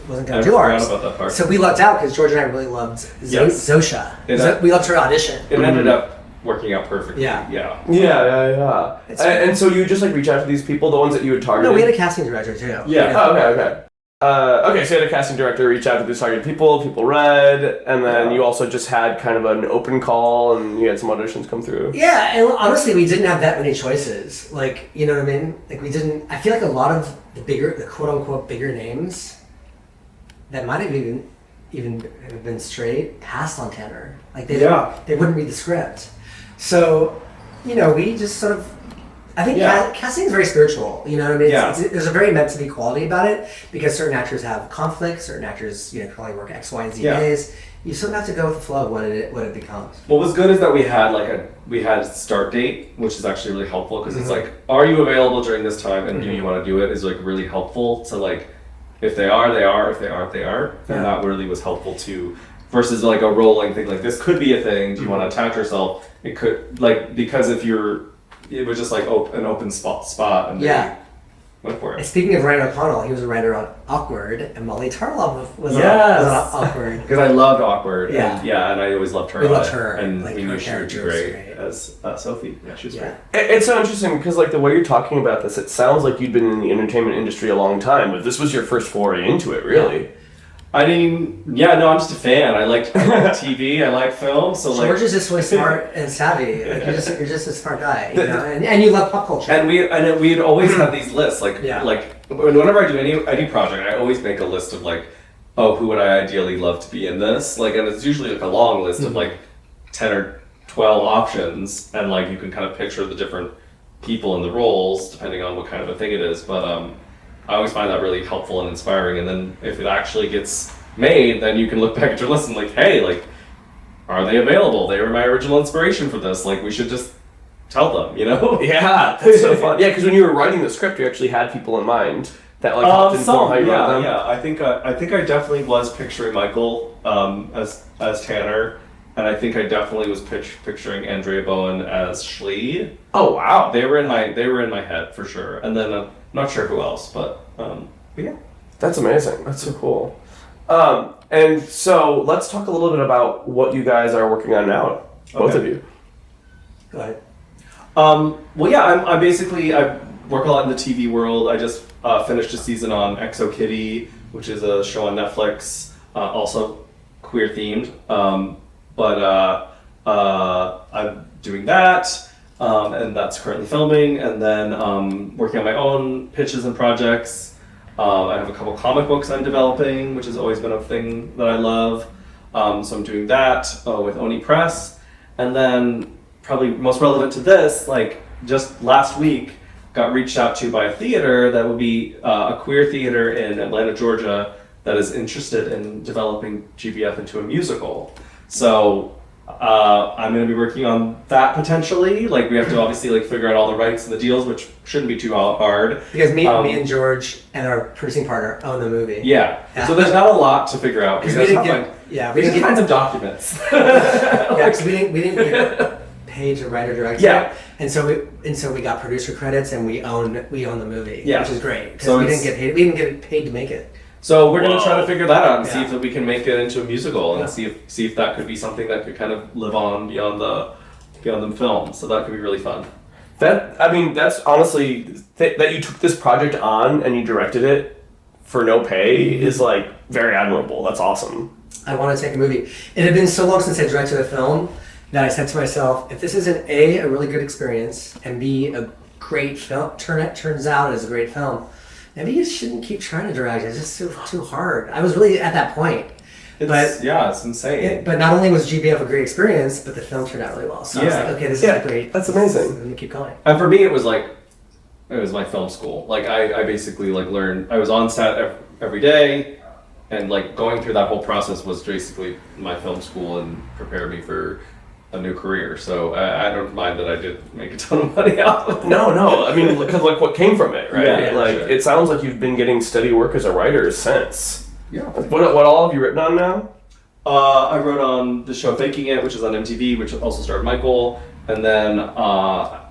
Speaker 1: wasn't going
Speaker 2: I
Speaker 1: to do
Speaker 2: forgot
Speaker 1: ours.
Speaker 2: about that part.
Speaker 1: So we lucked out because George and I really loved
Speaker 2: Yes.
Speaker 1: Zosha.
Speaker 2: It-
Speaker 1: We loved her audition.
Speaker 2: It ended up working out perfectly.
Speaker 1: Yeah.
Speaker 2: Yeah.
Speaker 4: And so you just like reach out to these people, the ones that you had targeted?
Speaker 1: No, we had a casting director too.
Speaker 2: Yeah.
Speaker 4: Oh, okay. Okay, so you had a casting director reach out to these targeted people read, and then you also just had kind of an open call, and you had some auditions come through.
Speaker 1: Yeah, and honestly, we didn't have that many choices. Like, you know what I mean? Like, we didn't. I feel like a lot of the quote unquote bigger names that might have even even have been straight passed on Tanner. Like they
Speaker 2: Yeah.
Speaker 1: they wouldn't read the script. So, we just sort of. I think casting is very spiritual. You know what I mean?
Speaker 2: Yeah.
Speaker 1: There's a very meant to be quality about it because certain actors have conflicts. Certain actors, can only work X, Y, and Z days. You sort of have to go with the flow of what it becomes.
Speaker 2: What was good is that we had a start date, which is actually really helpful because it's like, are you available during this time and do you want to do it is like really helpful. So like, if they are, they are. If they aren't, they are. And that really was helpful too. Versus like a rolling thing, like this could be a thing. Do you want to attach yourself? It could because if it was just like an open spot and went for
Speaker 1: And
Speaker 2: it.
Speaker 1: speaking of Ryan O'Connell, he was a writer on Awkward, and Molly Tarlov was on Awkward.
Speaker 2: Because I loved Awkward.
Speaker 1: Yeah.
Speaker 2: And I always loved her.
Speaker 1: We loved her.
Speaker 2: And
Speaker 1: Like,
Speaker 2: we
Speaker 1: her
Speaker 2: knew she would be
Speaker 1: character was
Speaker 2: great
Speaker 1: great.
Speaker 2: as Sophie. Yeah, she was great.
Speaker 4: It's so interesting because like the way you're talking about this, it sounds like you'd been in the entertainment industry a long time, but this was your first foray into it, really.
Speaker 2: I mean, I'm just a fan. I like TV, I like film, so
Speaker 1: George is just really smart and savvy. Like you're just a smart guy, and you love pop culture.
Speaker 2: And we'd always have these lists, like whenever I do any project, I always make a list of like, oh, who would I ideally love to be in this? Like, and it's usually like a long list of like 10 or 12 options, and like you can kind of picture the different people in the roles depending on what kind of a thing it is. But I always find that really helpful and inspiring. And then if it actually gets made, then you can look back at your list and like, hey, like, are they available? They were my original inspiration for this. Like, we should just tell them,
Speaker 4: Yeah, that's so fun. Yeah, because when you were writing the script, you actually had people in mind that like helped inform how you wrote them.
Speaker 2: Yeah. I think I definitely was picturing Michael as Tanner, and I think I definitely was picturing Andrea Bowen as Schley.
Speaker 4: Oh wow,
Speaker 2: They were in my head for sure. And then I'm not sure who else, but yeah.
Speaker 4: that's amazing. That's so cool. And so let's talk a little bit about what you guys are working on now, both of you.
Speaker 1: Go ahead.
Speaker 2: I work a lot in the TV world. I just finished a season on Exo Kitty, which is a show on Netflix, also queer themed. But I'm doing that, and that's currently filming. And then working on my own pitches and projects. I have a couple comic books I'm developing, which has always been a thing that I love. So I'm doing that with Oni Press. And then probably most relevant to this, like just last week, got reached out to by a theater that would be a queer theater in Atlanta, Georgia, that is interested in developing G.B.F. into a musical. So I'm going to be working on that potentially. Like we have to obviously like figure out all the rights and the deals, which shouldn't be too hard.
Speaker 1: Because me and George and our producing partner own the movie.
Speaker 2: Yeah. So there's not a lot to figure out.
Speaker 1: We didn't get
Speaker 2: find some documents.
Speaker 1: because we didn't get paid to write or direct.
Speaker 2: Yeah.
Speaker 1: And so we got producer credits and we own the movie.
Speaker 2: Yeah.
Speaker 1: Which is great because
Speaker 2: So
Speaker 1: we didn't get paid to make it.
Speaker 2: So we're going to try to figure that out and see
Speaker 1: Yeah.
Speaker 2: if we can make it into a musical and see if that could be something that could kind of live on beyond the film. So that could be really fun.
Speaker 4: That's honestly that you took this project on and you directed it for no pay is like very admirable. That's awesome.
Speaker 1: I want to take a movie. It had been so long since I directed a film that I said to myself, if this isn't A, a really good experience, and B, a great film, turns out as a great film, maybe you shouldn't keep trying to direct. It's just too hard. I was really at that point.
Speaker 2: It's insane.
Speaker 1: But not only was G.B.F. a great experience, but the film turned out really well. So I was like, okay, this is great.
Speaker 4: That's amazing.
Speaker 1: I'm going to keep going.
Speaker 2: And for me, it was my film school. Like I basically like learned. I was on set every day, and like going through that whole process was basically my film school and prepared me for a new career. So I don't mind that I did make a ton of money out of it.
Speaker 4: No. I mean, because like what came from it, right?
Speaker 2: Yeah,
Speaker 4: like
Speaker 2: sure.
Speaker 4: it sounds like you've been getting steady work as a writer since.
Speaker 2: Yeah.
Speaker 4: What all have you written on now?
Speaker 2: I wrote on the show Faking It, which is on MTV, which also starred Michael. And then after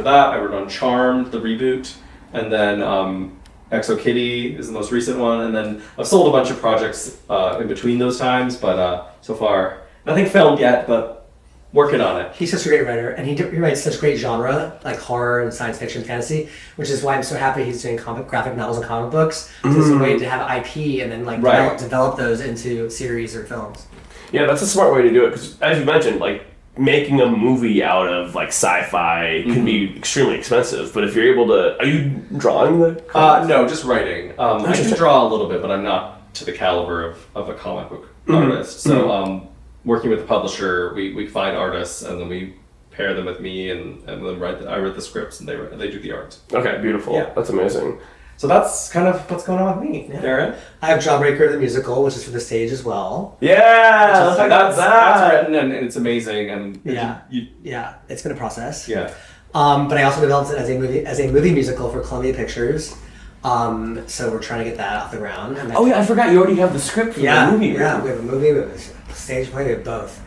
Speaker 2: that, I wrote on Charmed, the reboot. And then Exo Kitty is the most recent one. And then I've sold a bunch of projects in between those times. But so far, nothing filmed yet, but working on it.
Speaker 1: He's such a great writer, and he writes such great genre, like horror and science fiction, fantasy, which is why I'm so happy he's doing graphic novels and comic books. So it's a way to have IP and then like develop those into series or films.
Speaker 4: Yeah, that's a smart way to do it because, as you mentioned, like making a movie out of like sci-fi can be extremely expensive. But if you're able to, are you drawing the?
Speaker 2: No, just writing. I can draw a little bit, but I'm not to the caliber of a comic book artist. So working with the publisher, we find artists and then we pair them with me and then I write the scripts and they do the art.
Speaker 4: Okay, beautiful.
Speaker 2: Yeah.
Speaker 4: That's amazing.
Speaker 2: So that's kind of what's going on with me, Darren.
Speaker 1: I have Jawbreaker the musical, which is for the stage as well.
Speaker 4: Yeah, let's talk about that.
Speaker 2: That's written and it's amazing and
Speaker 1: Yeah, it's been a process.
Speaker 2: yeah.
Speaker 1: But I also developed it as a movie musical for Columbia Pictures. So we're trying to get that off the ground. And
Speaker 4: Oh yeah, I forgot you already have the script for the movie.
Speaker 1: Yeah,
Speaker 4: written.
Speaker 1: we have a movie, we have a stage play, we have both.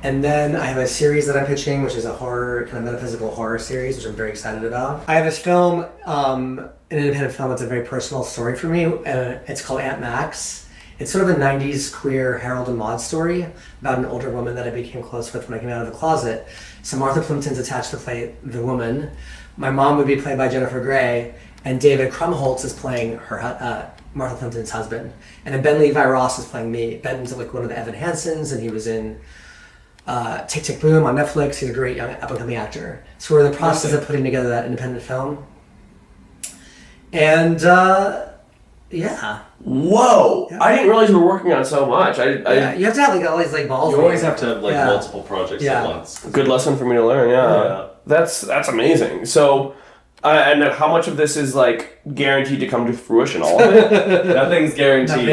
Speaker 1: And then I have a series that I'm pitching, which is a horror, kind of metaphysical horror series, which I'm very excited about. I have this film, an independent film that's a very personal story for me. It's called Aunt Max. It's sort of a 90s queer Harold and Maude story about an older woman that I became close with when I came out of the closet. So Martha Plimpton's attached to play the woman. My mom would be played by Jennifer Grey, and David Krumholtz is playing her Martha Plimpton's husband. And then Ben Levi Ross is playing me. Ben's like one of the Evan Hansons, and he was in Tick Tick Boom on Netflix. He's a great young up-and-coming actor. So we're in the process of putting together that independent film. And yeah.
Speaker 4: Whoa!
Speaker 1: Yeah.
Speaker 4: I didn't realize you were working on so much.
Speaker 1: Yeah, you have to have like all these like balls.
Speaker 2: You always have to have like
Speaker 1: Yeah.
Speaker 2: multiple projects
Speaker 1: Yeah.
Speaker 2: at once.
Speaker 4: Good lesson for me to learn. Yeah,
Speaker 2: Yeah.
Speaker 4: that's amazing. So, and how much of this is like guaranteed to come to fruition? All of it.
Speaker 2: Nothing's guaranteed.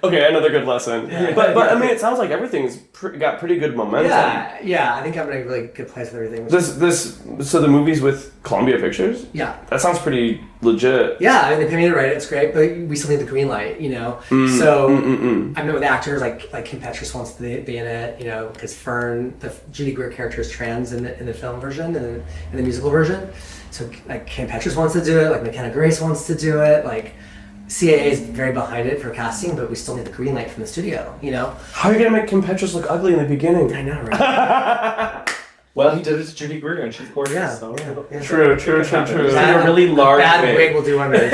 Speaker 4: Okay, another good lesson.
Speaker 1: Yeah.
Speaker 4: But I mean, it sounds like everything's got pretty good momentum.
Speaker 1: Yeah. I think I'm in a really good place with everything.
Speaker 4: So the movie's with Columbia Pictures.
Speaker 1: Yeah.
Speaker 4: That sounds pretty legit.
Speaker 1: Yeah, I mean, they pay me to write it. It's great, but we still need the green light, you know. I met with actors like Kim Petras wants to be in it, you know, because Fern, the Judy Greer character, is trans in the film version and in the musical version. So like Kim Petras wants to do it, like McKenna Grace wants to do it, like CAA is very behind it for casting, but we still need the green light from the studio, you know.
Speaker 4: How are you gonna make Kim Petras look ugly in the beginning?
Speaker 1: I know, right?
Speaker 2: Well, he did it to Judy Greer and she's gorgeous.
Speaker 1: Yeah,
Speaker 2: So
Speaker 1: yeah.
Speaker 4: True.
Speaker 2: It's like a really large
Speaker 1: Bad
Speaker 2: wig.
Speaker 1: wig will do wonders.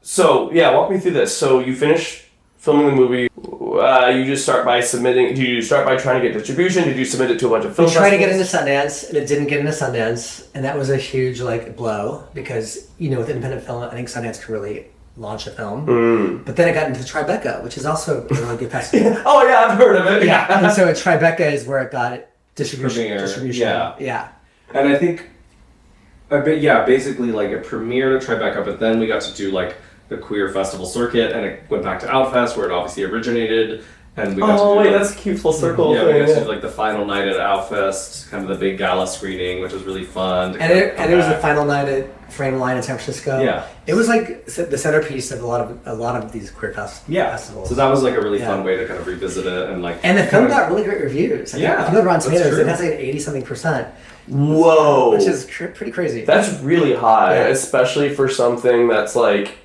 Speaker 4: So yeah, walk me through this. So you finish filming the movie. You just start by submitting. Did you start by trying to get distribution? Did you submit it to a bunch of film
Speaker 1: We tried to get into
Speaker 4: festivals?
Speaker 1: Sundance, and it didn't get into Sundance, and that was a huge like blow because you know with independent film, I think Sundance can really launch a film. But then it got into Tribeca, which is also a really good festival.
Speaker 4: Oh yeah, I've heard of it.
Speaker 1: Yeah, and so at Tribeca is where it got distribution.
Speaker 2: Premiere, yeah.
Speaker 1: Yeah.
Speaker 2: And I think, basically like it premiered at Tribeca, but then we got to do like the queer festival circuit, and it went back to Outfest where it obviously originated, and we got
Speaker 4: Oh
Speaker 2: to
Speaker 4: wait,
Speaker 2: do
Speaker 4: that's a cute full circle
Speaker 2: we
Speaker 4: thing.
Speaker 2: got to do like the final night at Outfest, kind of the big gala screening, which was really fun.
Speaker 1: And it was the final night at Frame Line in San Francisco.
Speaker 2: Yeah.
Speaker 1: It was like the centerpiece of a lot of these queer festivals.
Speaker 2: So that was like a really
Speaker 1: Yeah.
Speaker 2: fun way to kind of revisit it and like.
Speaker 1: And the film got really great reviews.
Speaker 2: Yeah,
Speaker 1: if you go to Rotten
Speaker 2: that's
Speaker 1: Tomatoes,
Speaker 2: true.
Speaker 1: it has like an 80-something%.
Speaker 4: Whoa,
Speaker 1: Which is pretty crazy.
Speaker 4: that's really high,
Speaker 1: Yeah.
Speaker 4: especially for something that's like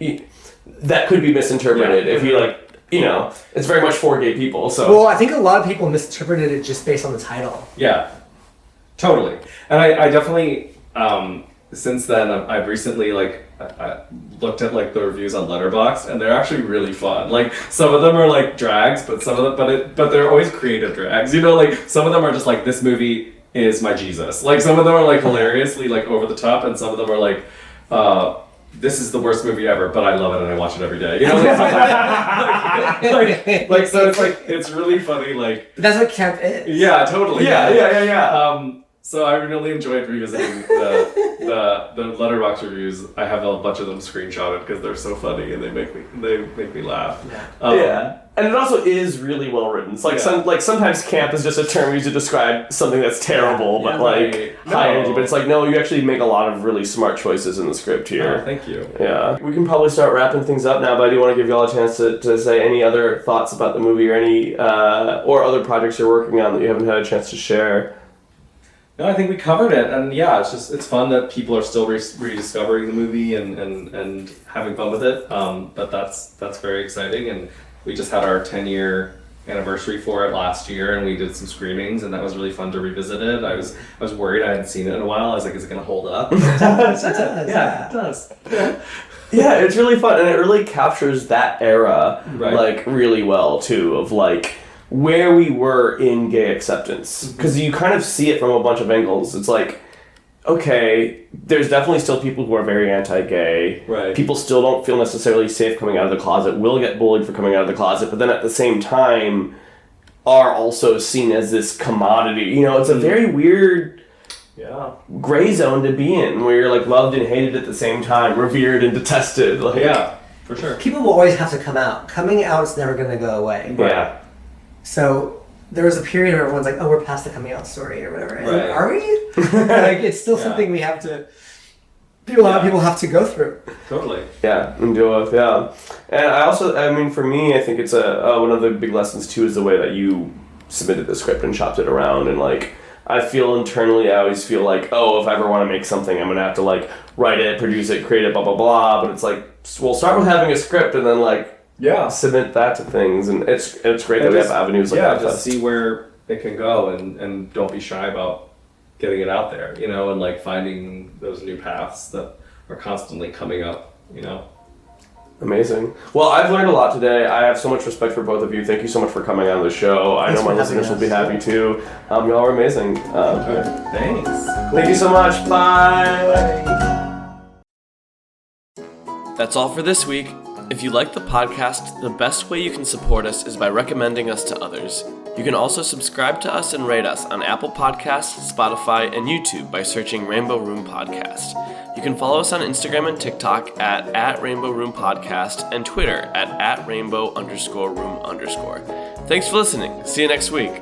Speaker 4: that could be misinterpreted.
Speaker 2: Yeah.
Speaker 4: If you like, you know, it's very much for gay people. So
Speaker 1: Well, I think a lot of people misinterpreted it just based on the title.
Speaker 2: Yeah, totally. And I definitely, since then, I've recently I looked at like the reviews on Letterboxd, and they're actually really fun. Like some of them are like drags, but some of them, but they're always creative drags. You know, like some of them are just like this movie is my Jesus. Like some of them are like hilariously like over the top, and some of them are like. This is the worst movie ever, but I love it and I watch it every day. You know, like so it's like it's really funny. Like
Speaker 1: That's what camp is.
Speaker 2: yeah, totally.
Speaker 4: yeah.
Speaker 2: So I really enjoyed revisiting the Letterboxd reviews. I have a bunch of them screenshotted because they're so funny and they make me laugh.
Speaker 4: Yeah, and it also is really well written. It's like
Speaker 2: Yeah.
Speaker 4: sometimes camp is just a term used to describe something that's terrible, but
Speaker 2: Yeah,
Speaker 4: like
Speaker 2: right.
Speaker 4: high
Speaker 2: No.
Speaker 4: energy. But it's like no, you actually make a lot of really smart choices in the script
Speaker 2: Oh,
Speaker 4: here.
Speaker 2: thank you.
Speaker 4: Yeah, we can probably start wrapping things up now, but I do want to give you all a chance to say any other thoughts about the movie or any or other projects you're working on that you haven't had a chance to share.
Speaker 2: No, I think we covered it, and yeah, it's fun that people are still rediscovering the movie and having fun with it. But that's very exciting, and we just had our 10-year anniversary for it last year, and we did some screenings, and that was really fun to revisit it. I was worried I hadn't seen it in a while. I was like, is it gonna hold up?
Speaker 1: It does.
Speaker 2: Yeah, it does.
Speaker 4: Yeah, it's really fun, and it really captures that era
Speaker 2: Right.
Speaker 4: like really well too. Of like where we were in gay acceptance, because you kind of see it from a bunch of angles. It's like okay, there's definitely still people who are very anti-gay.
Speaker 5: Right.
Speaker 4: People still don't feel necessarily safe coming out of the closet, will get bullied for coming out of the closet, but then at the same time are also seen as this commodity. You know, it's a very weird gray zone to be in, where you're like loved and hated at the same time, revered and detested. Like,
Speaker 5: Yeah, for sure.
Speaker 1: People will always have to come out. Coming out's never going to go away.
Speaker 4: Yeah.
Speaker 1: So there was a period where everyone's like, "Oh, we're past the coming out story or whatever." And
Speaker 5: Right.
Speaker 1: are we? Like, it's still something we have to. A lot of people have to go through.
Speaker 5: Totally.
Speaker 4: Yeah, and deal with, yeah. And I mean, for me, I think it's one of the big lessons too is the way that you submitted the script and chopped it around. And like, I feel internally, I always feel like, oh, if I ever want to make something, I'm going to have to like write it, produce it, create it, blah, blah, blah. But it's like, we'll start with having a script and then like submit that to things. And it's great that we have avenues like that.
Speaker 5: Just see where it can go and don't be shy about getting it out there, you know, and like finding those new paths that are constantly coming up, you know.
Speaker 4: Amazing. Well, I've learned a lot today. I have so much respect for both of you. Thank you so much for coming on the show. I know my listeners will be happy too. Y'all are amazing.
Speaker 5: Thanks.
Speaker 4: Thank you so much. Bye. That's all for this week. If you like the podcast, the best way you can support us is by recommending us to others. You can also subscribe to us and rate us on Apple Podcasts, Spotify, and YouTube by searching Rainbow Room Podcast. You can follow us on Instagram and TikTok at Rainbow Room Podcast and Twitter at @Rainbow_Room_. Thanks for listening. See you next week.